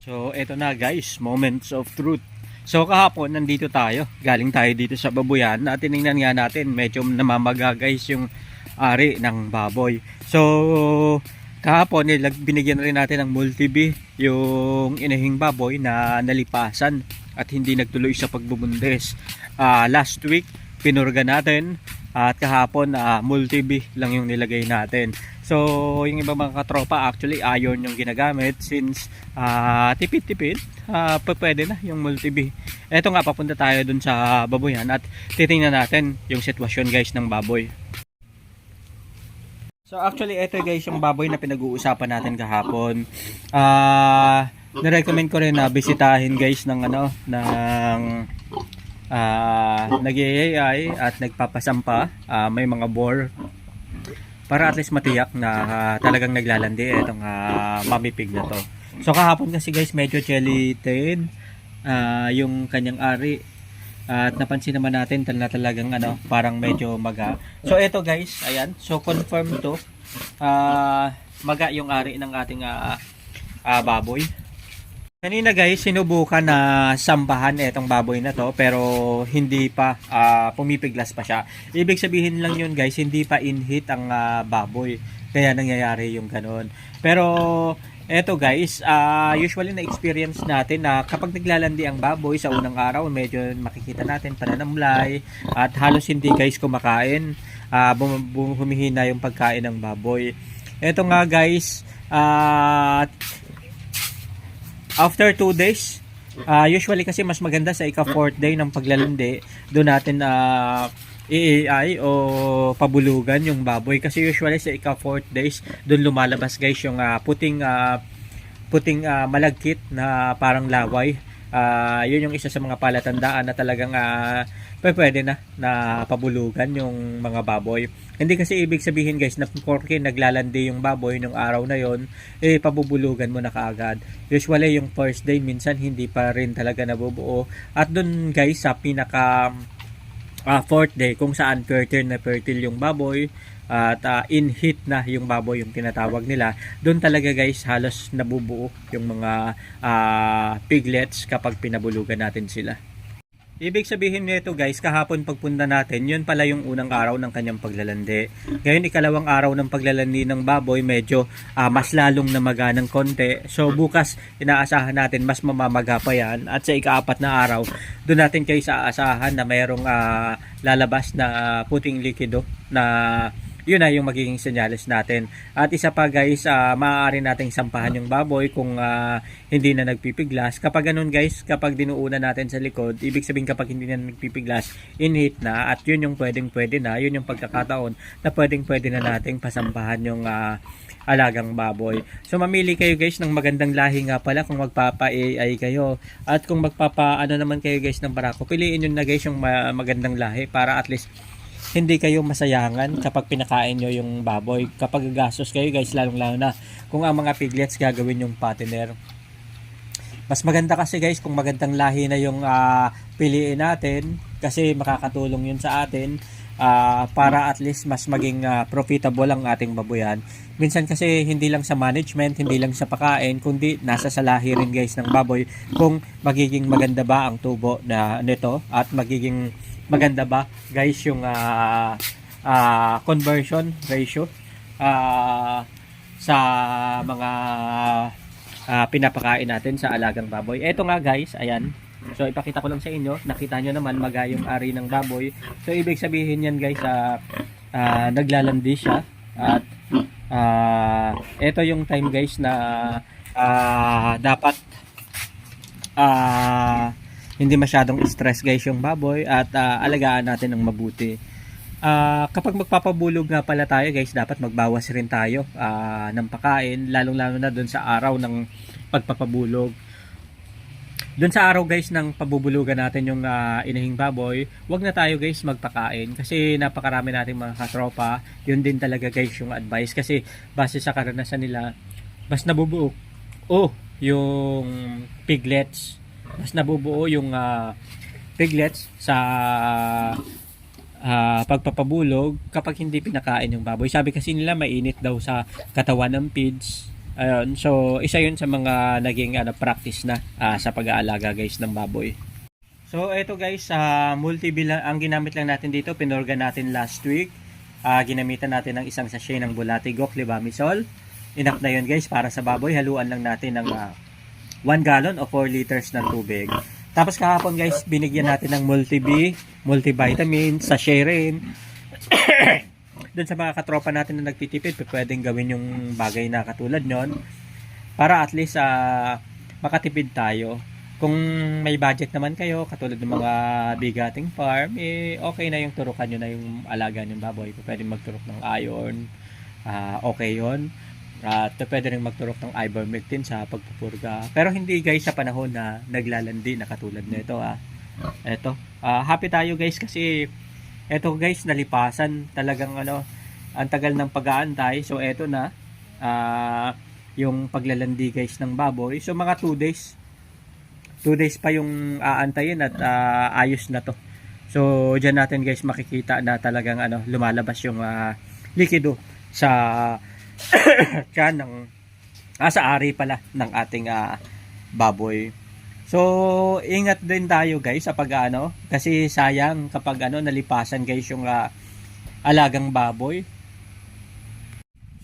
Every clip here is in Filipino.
So, eto na guys, moments of truth. So, kahapon, nandito tayo. Galing tayo dito sa babuyan at tinignan nga natin, medyo namamaga guys yung ari ng baboy. So, kahapon, binigyan rin natin ng multi-bee yung inahing baboy na nalipasan at hindi nagtuloy sa pagbubundes. Last week, pinurga natin at kahapon, multi-bee lang yung nilagay natin. So, yung iba mga katropa, actually iron yung ginagamit since tipid-tipid, pwede na yung multi-bee. Eto nga, papunta tayo dun sa baboyan at titingnan natin yung sitwasyon guys ng baboy. So, actually, eto guys yung baboy na pinag-uusapan natin kahapon. Nirecommend ko rin na bisitahin guys ng nag-AI at nagpapasampa, may mga bore para at least matiyak na talagang naglalandi itong mommy pig na to. So kahapon kasi guys medyo gelatin yung kanyang ari at napansin naman natin na talagang parang medyo maga. So ito guys, ayan, so confirm to maga yung ari ng ating baboy. Kanina guys, sinubukan na sampahan itong baboy na to pero hindi pa, pumipiglas pa siya. Ibig sabihin lang yun guys, hindi pa in-heat ang baboy. Kaya nangyayari yung ganun. Pero eto guys, usually na-experience natin na kapag naglalandi ang baboy sa unang araw, medyo makikita natin pananamlay at halos hindi guys kumakain. Humihina yung pagkain ng baboy. Eto nga guys, after 2 days, usually kasi mas maganda sa ika-4th day ng paglalandi, doon natin i-AI o pabulugan yung baboy. Kasi usually sa ika-4th days, doon lumalabas guys yung puting malagkit na parang laway. Yun yung isa sa mga palatandaan na talagang pwede na pabulugan yung mga baboy. Hindi kasi ibig sabihin guys na porke naglalandi yung baboy nung araw na yon, pabubulugan mo na kaagad. Usually yung first day minsan hindi pa rin talaga nabubuo. At dun guys sa pinaka fourth day kung saan fertile na fertile yung baboy at in heat na yung baboy yung tinatawag nila, doon talaga guys halos nabubuo yung mga piglets kapag pinabulugan natin sila. Ibig sabihin nito guys, kahapon pagpunta natin, yun pala yung unang araw ng kanyang paglalandi. Ngayon ikalawang araw ng paglalandi ng baboy, medyo mas lalong namaga ng konti. So bukas inaasahan natin mas mamamaga pa yan. At sa ika-4 na araw, doon natin kayo aasahan na mayroong lalabas na puting likido na yun na yung magiging senyales natin. At isa pa guys, maaari nating sampahan yung baboy kung hindi na nagpipiglas. Kapag ganun guys, kapag dinuunan natin sa likod, ibig sabihin kapag hindi na nagpipiglas, in-heat na, at yun yung pwede na, yun yung pagkakataon na pwede na nating pasampahan yung alagang baboy. So mamili kayo guys ng magandang lahi nga pala kung magpapa-AI kayo. At kung naman kayo guys ng barako, piliin yun na guys yung magandang lahi para at least hindi kayo masayangan kapag pinakain nyo yung baboy. Kapag gastos kayo guys, lalong-lalo na kung ang mga piglets gagawin yung patiner. Mas maganda kasi guys kung magandang lahi na yung piliin natin kasi makakatulong yun sa atin para at least mas maging profitable ang ating baboyan. Minsan kasi hindi lang sa management, hindi lang sa pakain, kundi nasa sa lahi rin guys ng baboy kung magiging maganda ba ang tubo na nito at magiging maganda ba guys yung conversion ratio sa mga pinapakain natin sa alagang baboy. Eto nga guys, ayan. So ipakita ko lang sa inyo, nakita nyo naman maga yung ari ng baboy. So ibig sabihin yan guys, naglalandi siya. At eto yung time guys na dapat hindi masyadong stress guys yung baboy at alagaan natin ng mabuti. Kapag magpapabulog nga pala tayo guys, dapat magbawas rin tayo ng pakain, lalong-lalo na dun sa araw ng pagpapabulog. Dun sa araw guys ng pabubulugan natin yung inahing baboy, wag na tayo guys magpakain kasi napakarami nating mga katropa. Yun din talaga guys yung advice kasi base sa karanasan nila, mas nabubuo yung piglets, mas nabubuo yung piglets sa pagpapabulog kapag hindi pinakain yung baboy. Sabi kasi nila mainit daw sa katawan ng pigs Ayun, so isa yun sa mga naging practice na sa pag-aalaga guys ng baboy. So ito guys, multi-bill ang ginamit lang natin dito, pinorga natin last week. Ginamitan natin ng isang sachet ng Bulatigok Levamisol. Enough na yun guys para sa baboy. Haluan lang natin ng 1 gallon o 4 liters ng tubig. Tapos kahapon guys, binigyan natin ng multi-B, multivitamin, sachet rin. Doon sa mga katropa natin na nagtitipid, pwedeng gawin yung bagay na katulad nyon para at least makatipid tayo. Kung may budget naman kayo, katulad ng mga bigating farm, okay na yung turukan nyo na yung alaga ng baboy. Pwedeng magturok ng iron, okay yon. At pwede rin magturok ng ivermectin sa pagpupurga. Pero hindi guys sa panahon na naglalandi na katulad nito. Ito, happy tayo guys kasi eto guys, nalipasan talagang ang tagal ng pag-aantay. So eto na yung paglalandi guys ng baboy. So mga 2 days. 2 days pa yung aantayin at ayos na to. So diyan natin guys makikita na talagang lumalabas yung likido sa tiyan ng sa ari pala ng ating baboy. So, ingat din tayo guys sa kasi sayang kapag nalipasan guys yung alagang baboy.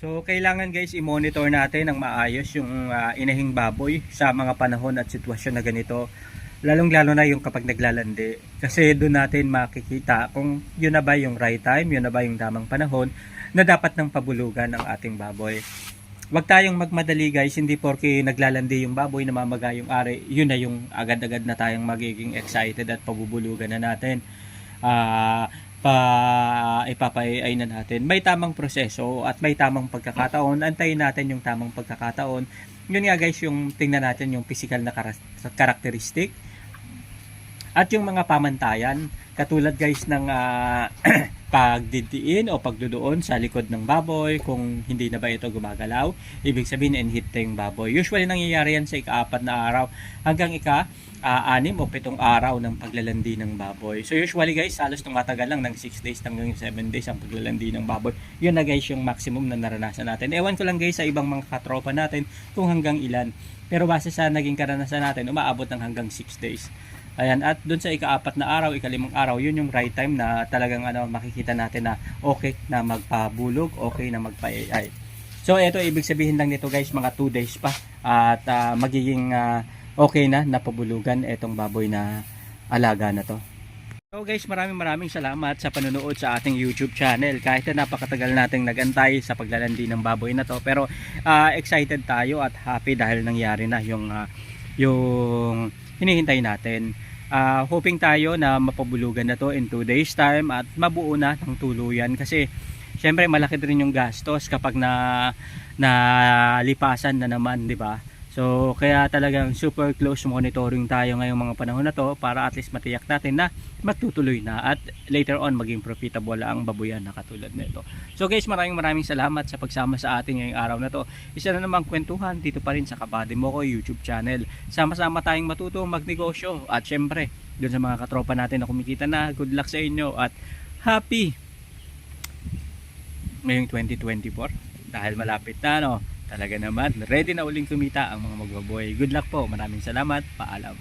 So, kailangan guys i-monitor natin ng maayos yung inahing baboy sa mga panahon at sitwasyon na ganito. Lalong-lalo na yung kapag naglalandi. Kasi doon natin makikita kung yun na ba yung right time, yun na ba yung tamang panahon na dapat nang pabulugan ng ating baboy. Wag tayong magmadali guys, hindi porke naglalandi yung baboy, namamaga yung ari, yun na yung agad-agad na tayong magiging excited at pabubulugan na natin. Ipapay na natin. May tamang proseso at may tamang pagkakataon. Antayin natin yung tamang pagkakataon. Yun nga guys, yung tingnan natin yung physical na karakteristik at yung mga pamantayan. Katulad guys ng pagdidiin o pagdudoon sa likod ng baboy kung hindi na ba ito gumagalaw, ibig sabihin inhit na yung baboy. Usually nangyayari yan sa ika-4 na araw hanggang ika-6 o 7 araw ng paglalandi ng baboy. So usually guys, halos tumatagal lang ng 6 days hanggang 7 days ang paglalandi ng baboy. Yun na guys yung maximum na naranasan natin. Ewan ko lang guys sa ibang mga katropa natin kung hanggang ilan. Pero base sa naging karanasan natin, umaabot ng hanggang 6 days. Ayan, at doon sa ika-4 na araw, ika-5 araw, yun yung right time na talagang makikita natin na okay na magpabulog, okay na magpa-AI. So ito ibig sabihin lang nito guys, mga 2 days pa at magiging okay na napabulugan itong baboy na alaga na to. So guys, maraming salamat sa panonood sa ating YouTube channel. Kahit na napakatagal nating nagantay sa paglalandi ng baboy na to, pero excited tayo at happy dahil nangyari na yung hinihintay natin. Hoping tayo na mapabulugan na to in 2 days time at mabuo na ng tuluyan kasi syempre malaki rin yung gastos kapag lipasan na naman, di ba? So kaya talagang super close monitoring tayo ngayong mga panahon na to para at least matiyak natin na magtutuloy na at later on maging profitable ang babuyan na katulad nito. So guys, maraming salamat sa pagsama sa atin ngayong araw na to. Isa na namang kwentuhan dito pa rin sa Kabady Mo Ko YouTube channel. Sama-sama tayong matuto magnegosyo at syempre doon sa mga katropa natin na kumikita na, good luck sa inyo at happy ngayong 2024 dahil malapit na talaga naman ready na uling kumita ang mga magbaboy. Good luck po, maraming salamat, paalam.